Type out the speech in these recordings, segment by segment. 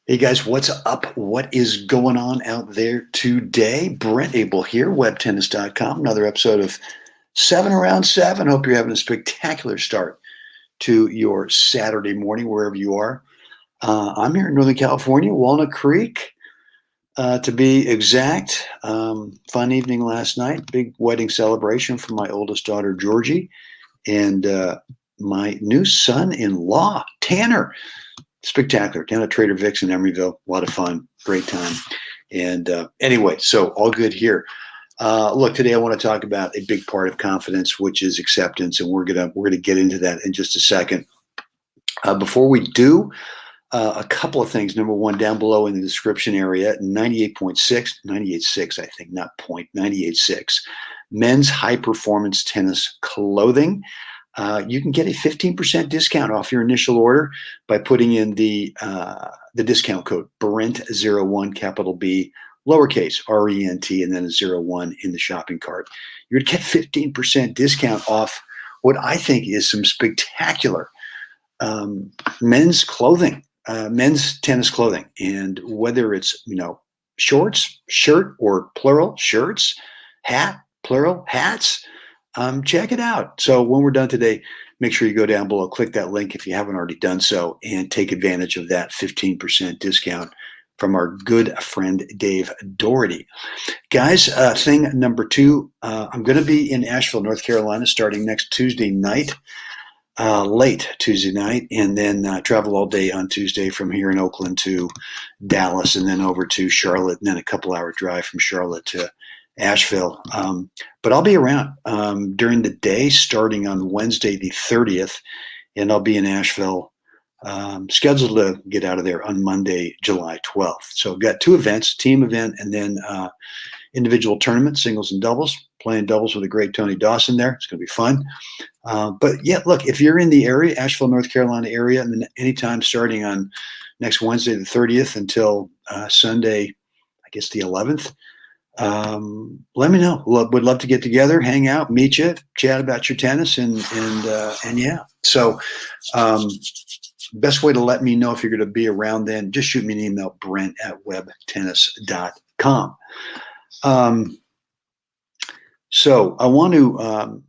Hey guys, what's up? What is going on out there today? Brent Abel here, webtennis.com. Another episode of 7 Around 7. Hope you're having a spectacular start to your Saturday morning, wherever you are. I'm here in Northern California, Walnut Creek, to be exact. Fun evening last night. Big wedding celebration for my oldest daughter, Georgie, and my new son-in-law, Tanner. Spectacular. Down at Trader Vic's in Emeryville. A lot of fun. Great time. And anyway, so all good here. Look, today I want to talk about a big part of confidence, which is acceptance, and we're gonna get into that in just a second. Before we do, a couple of things. Number one, down below in the description area, 98.6, I think, not point, 98.6, men's high performance tennis clothing. You can get a 15% discount off your initial order by putting in the discount code BRENT01, capital B, lowercase RENT, and then a 01 in the shopping cart. You're going to get 15% discount off what I think is some spectacular men's clothing, men's tennis clothing. And whether it's, shorts, shirt, or plural, shirts, hat, plural, hats, check it out. So when we're done today, make sure you go down below, click that link if you haven't already done so, and take advantage of that 15% discount from our good friend Dave Doherty. Guys, thing number two, I'm going to be in Asheville, North Carolina, starting next Tuesday night, late Tuesday night, and then travel all day on Tuesday from here in Oakland to Dallas, and then over to Charlotte, and then a couple-hour drive from Charlotte to Asheville. But I'll be around during the day starting on Wednesday the 30th, and I'll be in Asheville, scheduled to get out of there on Monday, July 12th. So I've got two events, team event and then individual tournaments, singles and doubles, playing doubles with a great Tony Dawson there. It's going to be fun. But yeah, look, if you're in the area, Asheville, North Carolina area, and then anytime starting on next Wednesday the 30th until Sunday, I guess the 11th, let me know. Would love to get together, hang out, meet you, chat about your tennis, and yeah. So, best way to let me know if you're going to be around then, just shoot me an email, brent@webtennis.com. So I want to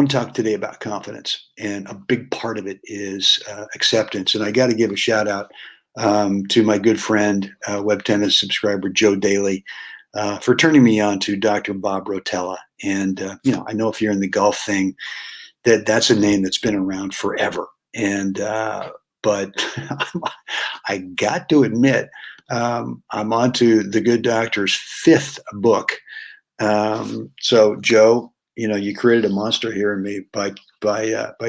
talk today about confidence, and a big part of it is acceptance. And I got to give a shout out to my good friend, web tennis subscriber Joe Daly, for turning me on to Dr. Bob Rotella. And, I know if you're in the golf thing, that's a name that's been around forever. And, but I got to admit, I'm on to the good doctor's fifth book. So Joe, you created a monster here in me by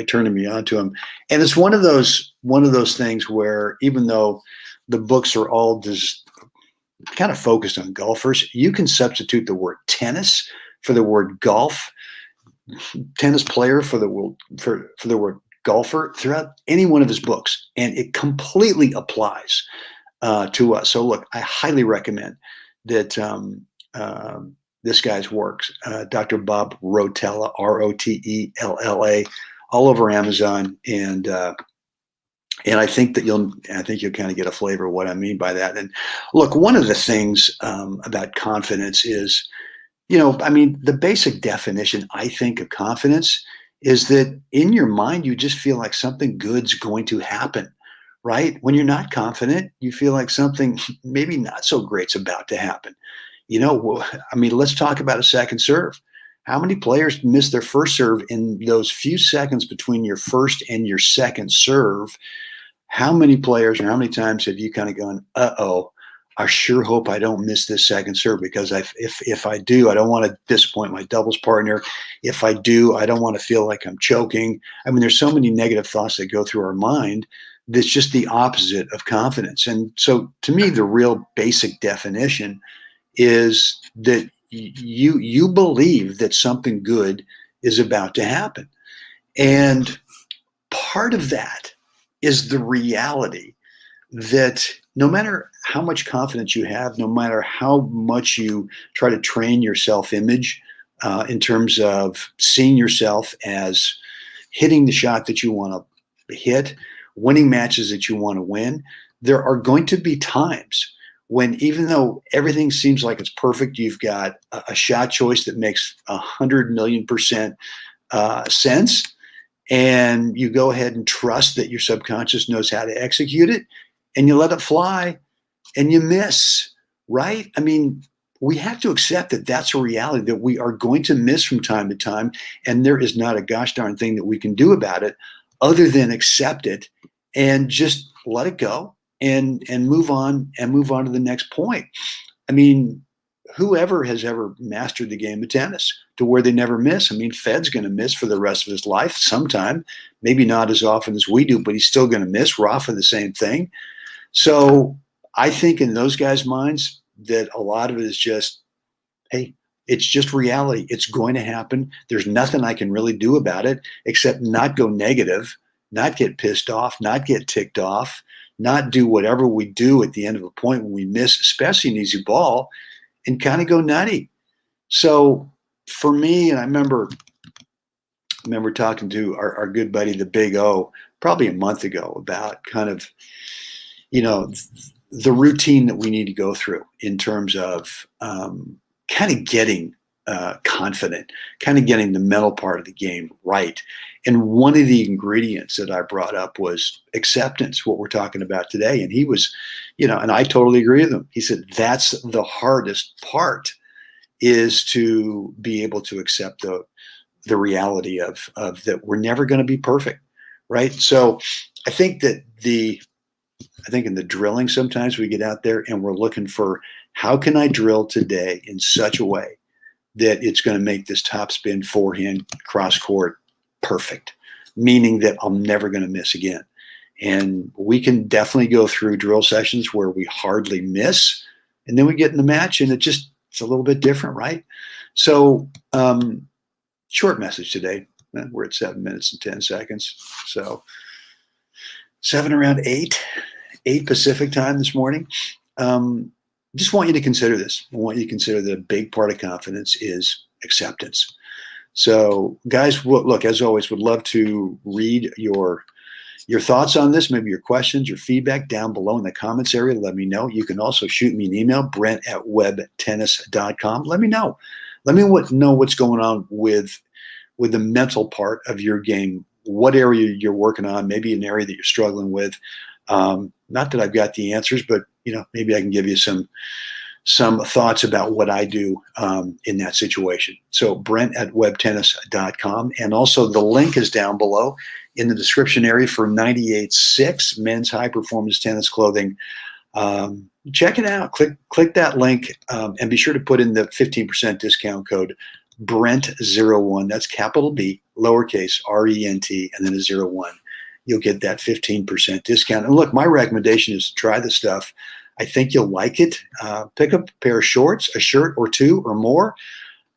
turning me on to him. And it's one of those things where even though the books are all just kind of focused on golfers, you can substitute the word tennis for the word golf, tennis player for the word golfer throughout any one of his books, and it completely applies to us. So look, I highly recommend that this guy's works, Dr. Bob Rotella, Rotella, all over Amazon, and I think you'll kind of get a flavor of what I mean by that. And look, one of the things about confidence is, the basic definition, I think, of confidence is that in your mind, you just feel like something good's going to happen, right? When you're not confident, you feel like something maybe not so great's about to happen. Let's talk about a second serve. How many players miss their first serve in those few seconds between your first and your second serve? How many players or how many times have you kind of gone, uh-oh, I sure hope I don't miss this second serve, because if I do, I don't want to disappoint my doubles partner. If I do, I don't want to feel like I'm choking. There's so many negative thoughts that go through our mind that's just the opposite of confidence. And so to me, the real basic definition is that you believe that something good is about to happen. And part of that is the reality that no matter how much confidence you have, no matter how much you try to train your self-image in terms of seeing yourself as hitting the shot that you want to hit, winning matches that you want to win, there are going to be times when, even though everything seems like it's perfect, you've got a shot choice that makes 100 million% sense, and you go ahead and trust that your subconscious knows how to execute it, and you let it fly, and you miss, right? I mean, we have to accept that that's a reality, that we are going to miss from time to time, and there is not a gosh darn thing that we can do about it other than accept it and just let it go and move on to the next point. I mean, whoever has ever mastered the game of tennis to where they never miss. I mean, Fed's going to miss for the rest of his life sometime, maybe not as often as we do, but he's still going to miss. Rafa, the same thing. So I think in those guys' minds that a lot of it is just, hey, it's just reality. It's going to happen. There's nothing I can really do about it except not go negative, not get pissed off, not get ticked off, not do whatever we do at the end of a point when we miss, especially an easy ball, and kind of go nutty. So for me, and I remember talking to our good buddy, the Big O, probably a month ago about kind of, the routine that we need to go through in terms of kind of getting confident, kind of getting the mental part of the game right. And one of the ingredients that I brought up was acceptance, what we're talking about today. And he was, and I totally agree with him. He said, that's the hardest part, is to be able to accept the reality of that we're never going to be perfect. Right. So I think that in the drilling, sometimes we get out there and we're looking for, how can I drill today in such a way that it's going to make this topspin forehand cross court perfect, meaning that I'm never going to miss again. And we can definitely go through drill sessions where we hardly miss, and then we get in the match and it's a little bit different, right? So short message today. We're at 7 minutes and 10 seconds. So 7 around 8 Pacific time this morning. Just want you to consider this. I want you to consider that a big part of confidence is acceptance. So guys, look, as always, would love to read your thoughts on this, maybe your questions, your feedback down below in the comments area. Let me know. You can also shoot me an email, brent@webtennis.com. Let me know. Let me know what's going on with the mental part of your game, what area you're working on, maybe an area that you're struggling with. Not that I've got the answers, but maybe I can give you some thoughts about what I do in that situation. So brent@webtennis.com. And also the link is down below in the description area for 98.6 men's high performance tennis clothing. Check it out. Click that link and be sure to put in the 15% discount code Brent01. That's capital B, lowercase RENT, and then a 01. You'll get that 15% discount. And look, my recommendation is to try the stuff. I think you'll like it. Pick up a pair of shorts, a shirt or two or more,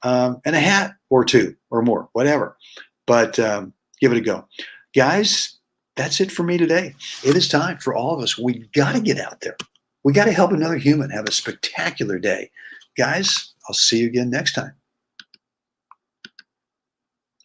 and a hat or two or more, whatever. But give it a go. Guys, that's it for me today. It is time for all of us. We got to get out there. We got to help another human have a spectacular day. Guys, I'll see you again next time.